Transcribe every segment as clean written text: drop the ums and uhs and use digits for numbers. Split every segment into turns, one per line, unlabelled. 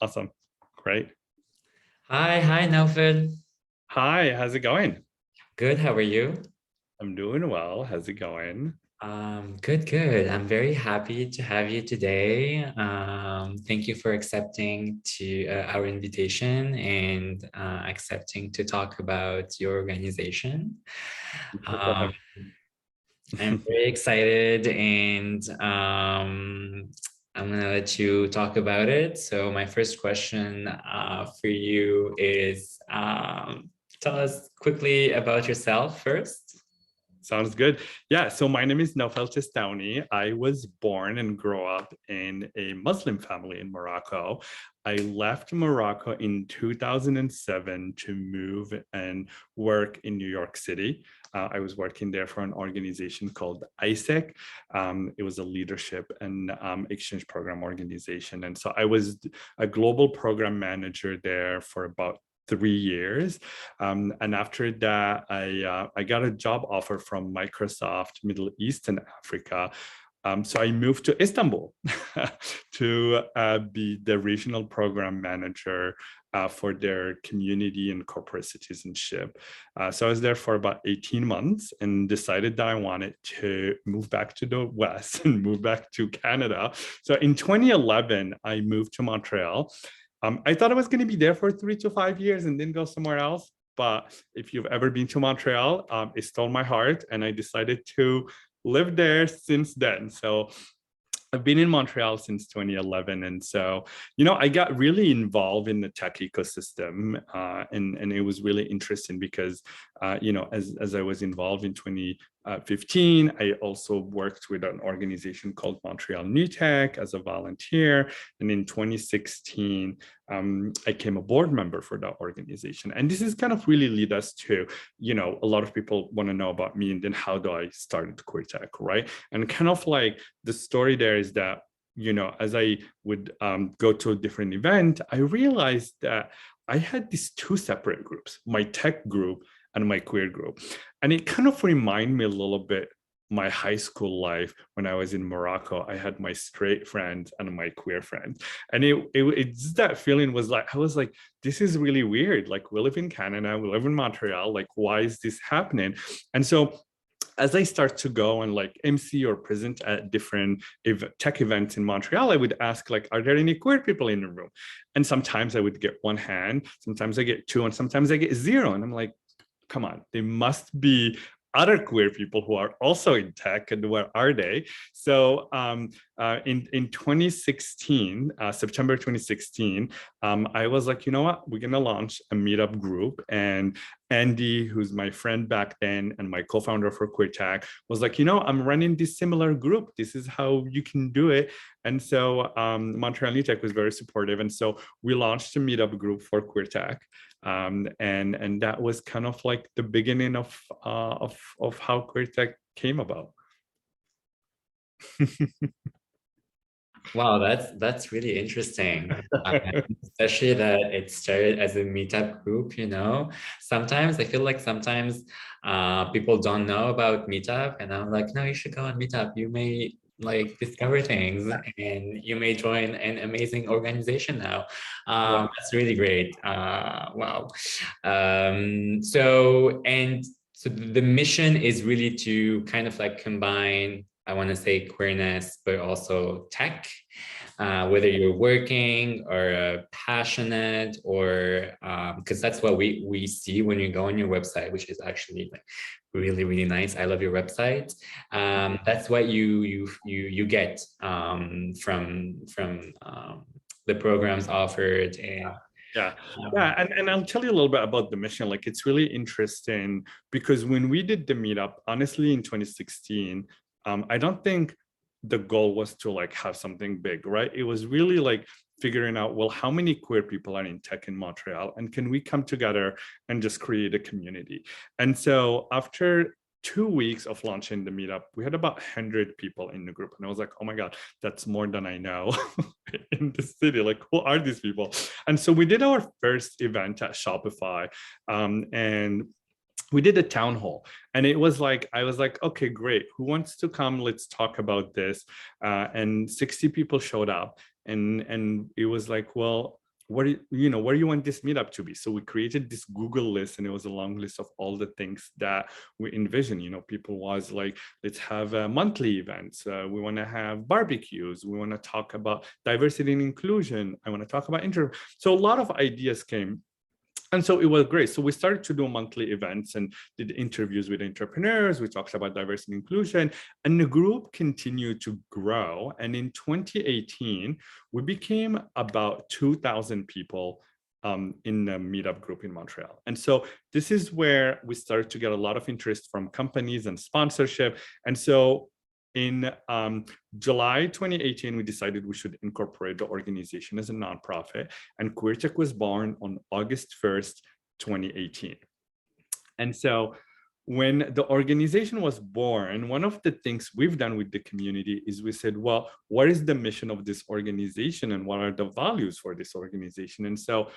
Awesome. Great.
Hi, Naoufel.
Hi, how's it going?
Good, how are you?
I'm doing well. How's it going?
Good. I'm very happy to have you today. Thank you for accepting to our invitation and accepting to talk about your organization.
Thank you for
Um,
having
I'm
me.
very excited and I'm gonna let you talk about it. So my first question for you is tell us quickly about yourself first.
Sounds good. Yeah, so my name is Naoufel Testaouni. I was born and grew up in a Muslim family in Morocco. I left Morocco in 2007 to move and work in New York City. I was working there for an organization called ISEC. It was a leadership and exchange program organization. And so I was a global program manager there for about 3 years. And after that, I got a job offer from Microsoft Middle East and Africa. So I moved to Istanbul to be the regional program manager for their community and corporate citizenship. So I was there for about 18 months and decided that I wanted to move back to the West and move back to Canada. So in 2011, I moved to Montreal. I thought I was going to be there for 3 to 5 years and then go somewhere else. But if you've ever been to Montreal, it stole my heart, and I decided to live there since then. So I've been in Montreal since 2011. And so, I got really involved in the tech ecosystem. And it was really interesting because, as I was involved in 2015, I also worked with an organization called Montreal New Tech as a volunteer. And in 2016, I became a board member for that organization. And this is kind of really lead us to, a lot of people want to know about me and then how do I start QueerTech, right? And kind of like the story there is that, as I would go to a different event, I realized that I had these two separate groups, my tech group and my queer group. And it kind of reminded me a little bit my high school life when I was in Morocco. I had my straight friends and my queer friends. And it's that feeling was like, I was like, this is really weird. Like, we live in Canada, we live in Montreal. Like, why is this happening? And so as I start to go and like MC or present at different tech events in Montreal, I would ask like, are there any queer people in the room? And sometimes I would get one hand, sometimes I get two, and sometimes I get zero. And I'm like, come on, they must be other queer people who are also in tech, and where are they? So in 2016, September 2016, I was like, you know what, we're gonna launch a meetup group. And Andy, who's my friend back then and my co-founder for QueerTech, was like, I'm running this similar group. This is how you can do it. And so Montreal New Tech was very supportive. And so we launched a meetup group for QueerTech. And that was kind of like the beginning of how QueerTech came about.
Wow, that's really interesting. Especially that it started as a meetup group, Sometimes I feel like sometimes people don't know about meetup, and I'm like, no, you should go on meetup. You may like discover things and you may join an amazing organization now.
Yeah.
That's really great. Wow. So the mission is really to kind of like combine, I want to say queerness, but also tech, whether you're working or passionate, or because that's what we see when you go on your website, which is actually like really nice. I love your website. That's what you get from the programs offered. And
Yeah. Yeah. And I'll tell you a little bit about the mission. Like, it's really interesting because when we did the meetup, honestly, in 2016, I don't think the goal was to like have something big, right? It was really like figuring out, well, how many queer people are in tech in Montreal, and can we come together and just create a community? And so after 2 weeks of launching the meetup, we had about 100 people in the group. And I was like, oh my God, that's more than I know in the city. Like, who are these people? And so we did our first event at Shopify. And we did a town hall, and it was like, I was like, okay, great, who wants to come, let's talk about this. And 60 people showed up, and it was like, well, where do you want this meetup to be? So we created this Google list, and it was a long list of all the things that we envision. People was like, let's have monthly events. We want to have barbecues. We want to talk about diversity and inclusion. I want to talk about So a lot of ideas came. And so it was great. So we started to do monthly events and did interviews with entrepreneurs. We talked about diversity and inclusion, and the group continued to grow. And in 2018, we became about 2,000 people in the meetup group in Montreal. And so this is where we started to get a lot of interest from companies and sponsorship. And so in July 2018, we decided we should incorporate the organization as a nonprofit, and QueerTech was born on August 1st, 2018. And so when the organization was born, one of the things we've done with the community is we said, well, what is the mission of this organization and what are the values for this organization? And so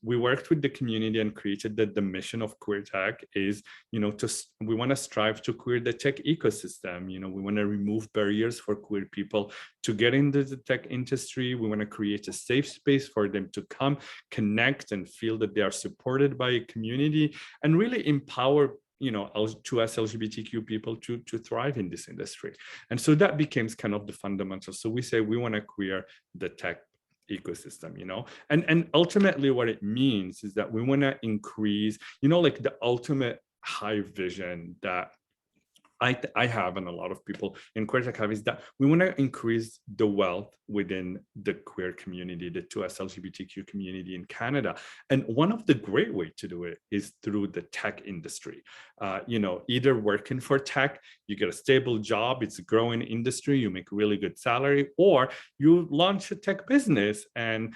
we worked with the community and created that the mission of QueerTech is, we want to strive to queer the tech ecosystem. We want to remove barriers for queer people to get into the tech industry. We want to create a safe space for them to come, connect, and feel that they are supported by a community, and really empower to us LGBTQ people to thrive in this industry. And so that became kind of the fundamentals. So we say we want to queer the tech ecosystem, and ultimately what it means is that we want to increase, like the ultimate high vision that I have, and a lot of people in QueerTech have, is that we want to increase the wealth within the queer community, the 2S LGBTQ community in Canada. And one of the great ways to do it is through the tech industry. Either working for tech, you get a stable job, it's a growing industry, you make really good salary, or you launch a tech business and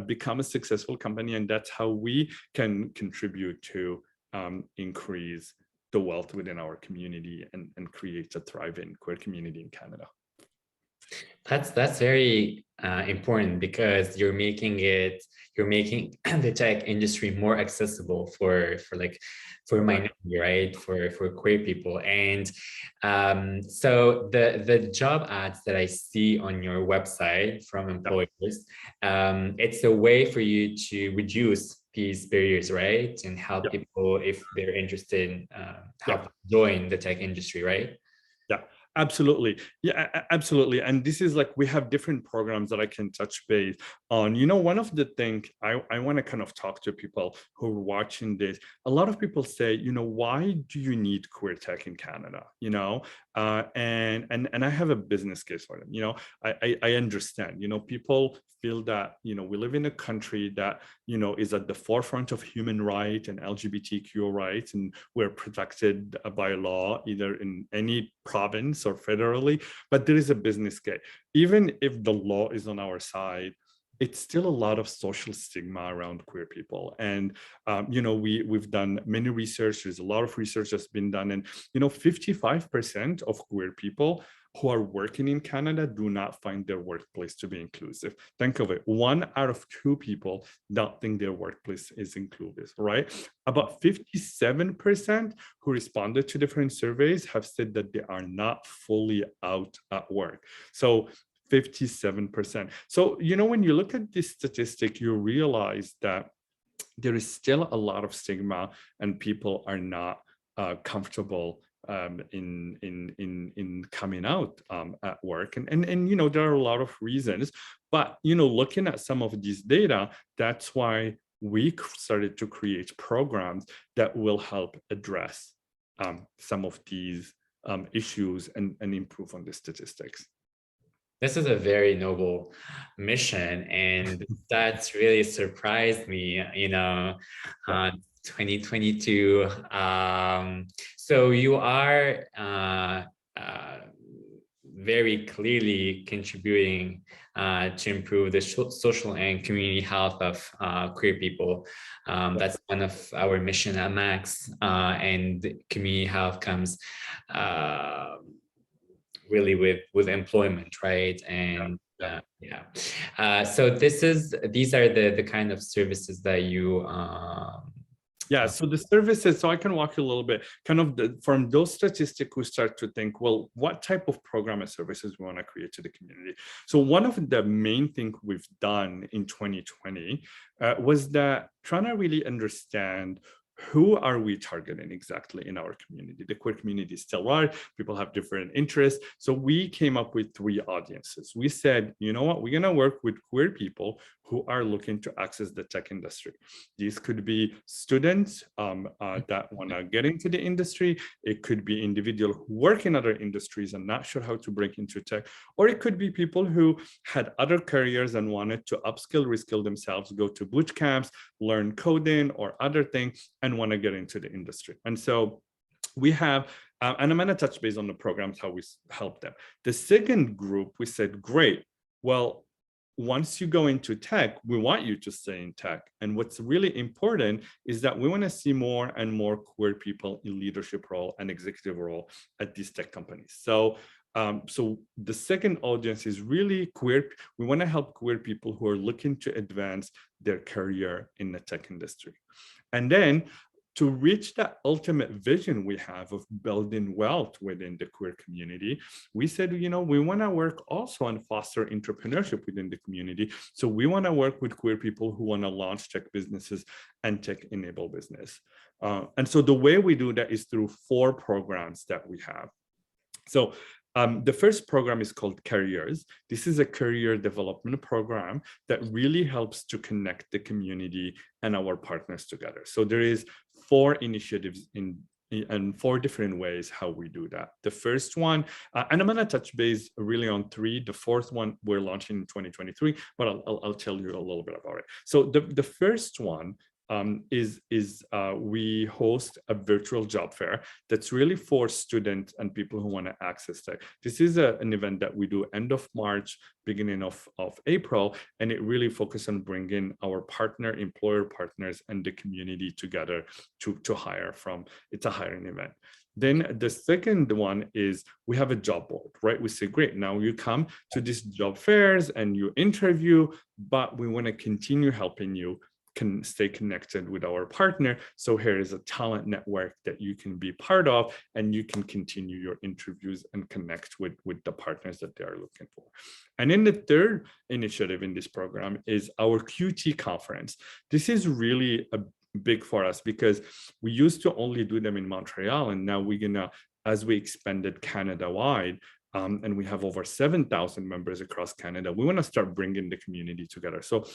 become a successful company. And that's how we can contribute to increase the wealth within our community and create a thriving queer community in Canada.
That's very important, because you're making the tech industry more accessible for minority, right? For queer people. And so the job ads that I see on your website from employers, it's a way for you to reduce these barriers, right? And help people if they're interested in help join the tech industry, right?
Yeah, absolutely. Yeah, absolutely. And this is like, we have different programs that I can touch base on. One of the things I want to kind of talk to people who are watching this, a lot of people say, why do you need queer tech in Canada? And I have a business case for them. I understand, people feel that, we live in a country that, is at the forefront of human rights and LGBTQ rights, and we're protected by law, either in any province or federally, but there is a business case. Even if the law is on our side, it's still a lot of social stigma around queer people. And, we've done many research, there's a lot of research that's been done, and, 55% of queer people who are working in Canada do not find their workplace to be inclusive. Think of it, 1 out of 2 people don't think their workplace is inclusive, right? About 57% who responded to different surveys have said that they are not fully out at work. So 57%. So, when you look at this statistic, you realize that there is still a lot of stigma and people are not comfortable in coming out at work. And there are a lot of reasons, but, looking at some of these data, that's why we started to create programs that will help address some of these issues and improve on the statistics.
This is a very noble mission, and that's really surprised me, 2022. So you are very clearly contributing to improve the social and community health of queer people. That's one of our mission at Max, and community health comes really with employment, right? And so these are the kind of services that you
Yeah, so the services, so I can walk you a little bit, kind of from those statistics, we start to think, well, what type of program and services we want to create to the community? So one of the main things we've done in 2020 was that trying to really understand who are we targeting exactly in our community? The queer community is still large, people have different interests. So we came up with 3 audiences. We said, you know what, we're gonna work with queer people who are looking to access the tech industry. These could be students that wanna get into the industry. It could be individuals who work in other industries and not sure how to break into tech, or it could be people who had other careers and wanted to upskill, reskill themselves, go to boot camps, learn coding or other things, and want to get into the industry. And so we have, and I'm going to touch base on the programs, how we help them. The second group, we said, great, well, once you go into tech, we want you to stay in tech. And what's really important is that we want to see more and more queer people in leadership role and executive role at these tech companies. So the second audience is really queer. We want to help queer people who are looking to advance their career in the tech industry. And then to reach that ultimate vision we have of building wealth within the queer community, we said, you know, we want to work also on foster entrepreneurship within the community. So we want to work with queer people who want to launch tech businesses and tech enable business. And so the way we do that is through 4 programs that we have. So the first program is called Careers. This is a career development program that really helps to connect the community and our partners together. So there is 4 initiatives and 4 different ways how we do that. The first one, and I'm going to touch base really on 3. The 4th one we're launching in 2023, but I'll tell you a little bit about it. So the first one we host a virtual job fair that's really for students and people who want to access tech. This is an event that we do end of March, beginning of April, and it really focuses on bringing our employer partners and the community together to hire from. It's a hiring event. Then the second one is we have a job board, right? We say, great, now you come to these job fairs and you interview, but we want to continue helping you can stay connected with our partner. So here is a talent network that you can be part of, and you can continue your interviews and connect with the partners that they are looking for. And then the third initiative in this program is our QT conference. This is really big for us because we used to only do them in Montreal, and now we're gonna, as we expanded Canada-wide, and we have over 7,000 members across Canada, we want to start bringing the community together. So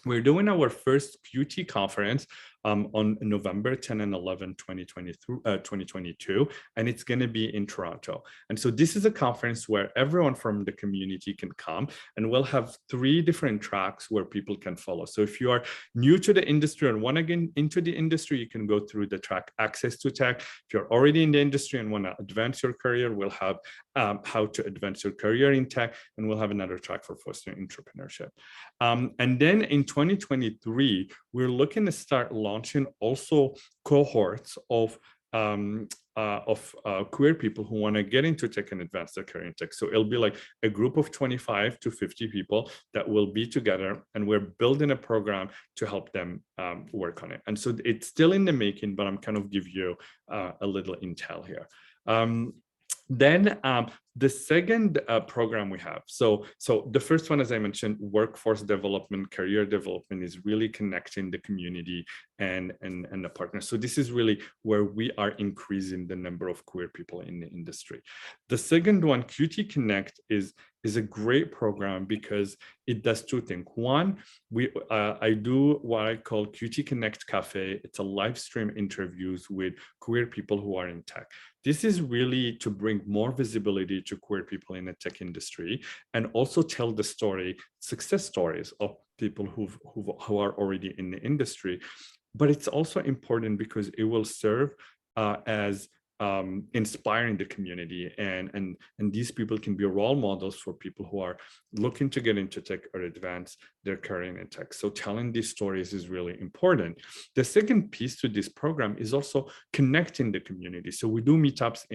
we're doing our first QT conference on November 10 and 11, 2022, and it's going to be in Toronto. And so this is a conference where everyone from the community can come, and we'll have 3 different tracks where people can follow. So if you are new to the industry and want to get into the industry, you can go through the track Access to Tech. If you're already in the industry and want to advance your career, we'll have how to advance your career in tech, and we'll have another track for fostering entrepreneurship. And then in 2023, we're looking to start launching also cohorts of queer people who want to get into tech and advance their career in tech. So it'll be like a group of 25 to 50 people that will be together, and we're building a program to help them work on it. And so it's still in the making, but I'm kind of give you a little intel here. Then the second program we have, so the first one, as I mentioned, workforce development, career development, is really connecting the community and the partners. So this is really where we are increasing the number of queer people in the industry. The second one, QT Connect, is a great program because it does 2 things. One, I do what I call QT Connect Cafe. It's a live stream interviews with queer people who are in tech. This is really to bring more visibility to queer people in the tech industry, and also tell the success stories of people who are already in the industry. But it's also important because it will serve as inspiring the community, and these people can be role models for people who are looking to get into tech or advance their career in tech. So telling these stories is really important. The second piece to this program is also connecting the community. So we do meetups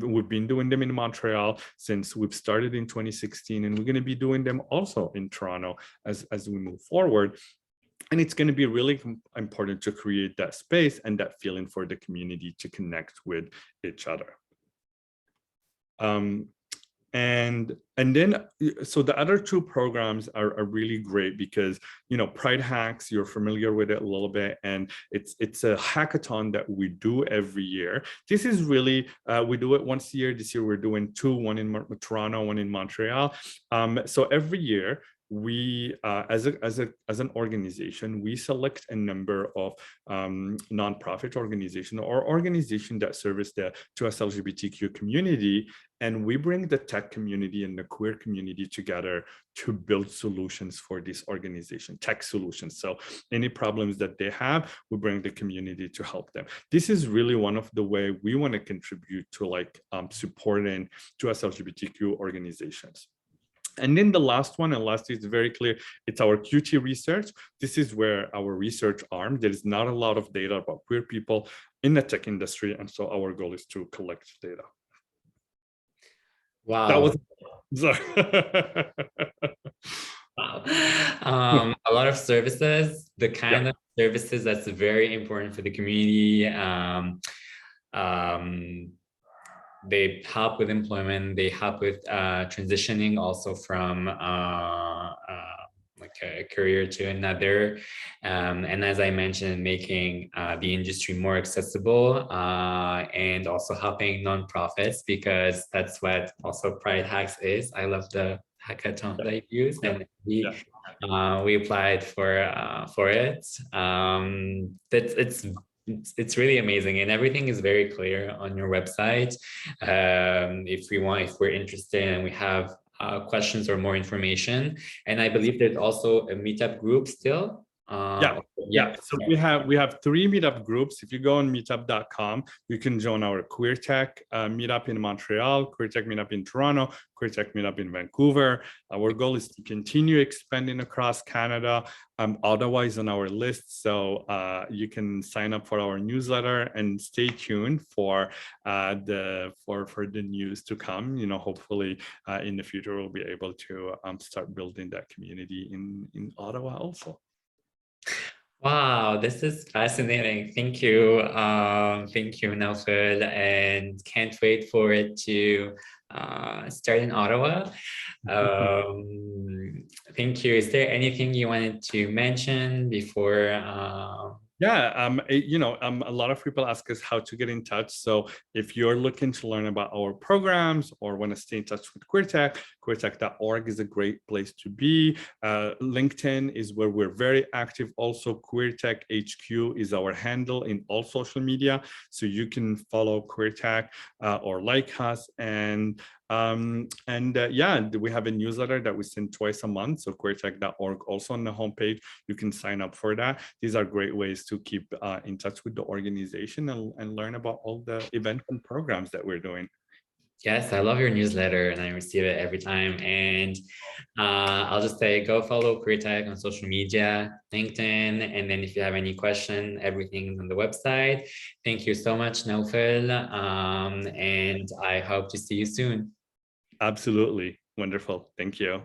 we've been doing them in Montreal since we've started in 2016, and we're going to be doing them also in Toronto as we move forward. And it's going to be really important to create that space and that feeling for the community to connect with each other. And then, so the other two programs are really great because, Pride Hacks, you're familiar with it a little bit, and it's a hackathon that we do every year. This is really, we do it once a year. This year we're doing two, one in Toronto, one in Montreal. So every year, we as an organization, we select a number of nonprofit organization or organization that service the 2S LGBTQ community, and we bring the tech community and the queer community together to build solutions for this organization, tech solutions. So any problems that they have, we bring the community to help them. This is really one of the way we want to contribute to supporting 2S LGBTQ organizations. And then the last one, and lastly, it's very clear, it's our QT research. This is where our research arm, there is not a lot of data about queer people in the tech industry. And so our goal is to collect data.
Wow.
That was, sorry.
Wow. A lot of services, the kind of services that's very important for the community. They help with employment, they help with transitioning also from like a career to another, and as I mentioned, making the industry more accessible, and also helping nonprofits, because that's what also Pride Hacks is. I love the hackathon that you used, and we applied for it. It's really amazing, and everything is very clear on your website. If we're interested and we have questions or more information, and I believe there's also a meetup group still.
So we have 3 meetup groups. If you go on meetup.com, you can join our QueerTech meetup in Montreal, QueerTech meetup in Toronto, QueerTech meetup in Vancouver. Our goal is to continue expanding across Canada. Ottawa is on our list, so you can sign up for our newsletter and stay tuned for the news to come. Hopefully in the future we'll be able to start building that community in Ottawa also.
Wow, this is fascinating. Thank you. Thank you, Naoufel, and can't wait for it to start in Ottawa. Thank you. Is there anything you wanted to mention before?
A lot of people ask us how to get in touch. So if you're looking to learn about our programs or want to stay in touch with QueerTech, QueerTech.org is a great place to be. LinkedIn is where we're very active. Also, QueerTech HQ is our handle in all social media. So you can follow QueerTech or like us. And we have a newsletter that we send twice a month. So QueerTech.org also on the homepage, you can sign up for that. These are great ways to keep in touch with the organization and learn about all the events and programs that we're doing.
Yes, I love your newsletter and I receive it every time. And I'll just say, go follow QueerTech on social media, LinkedIn. And then if you have any question, everything's on the website. Thank you so much, Naoufel. And I hope to see you soon.
Absolutely. Wonderful. Thank you.